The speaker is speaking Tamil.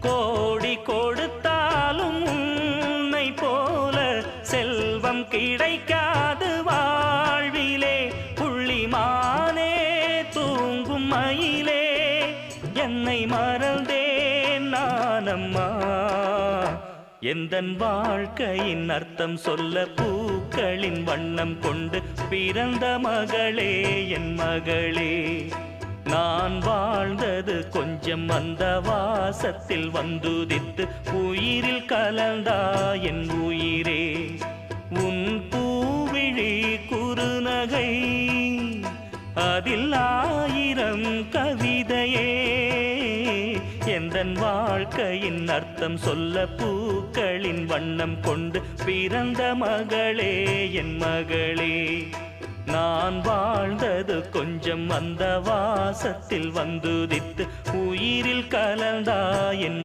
கோடி கொடுத்தாலும் உன்னை போல செல்வம் கிடைக்காது வாழ்விலே. புள்ளிமானே தூங்கும் மயிலே என்னை மறந்தேன் நானம்மா. எந்தன் வாழ்க்கையின் அர்த்தம் சொல்ல பூக்களின் வண்ணம் கொண்டு பிறந்த மகளே என் மகளே. நான் வாழ்ந்தது கொஞ்சம் அந்த வாசத்தில் வந்துதித்து உயிரில் கலந்தா என் உயிரே. உன் பூவிழி குறுநகை அதில் 1000 கவிதையே. எந்தன் வாழ்க்கையின் அர்த்தம் சொல்ல பூக்களின் வண்ணம் கொண்டு பிறந்த மகளே என் மகளே. நான் வாழ்ந்தது கொஞ்சம் அந்த வாசத்தில் வந்துதித்து உயிரில் கலந்தா என்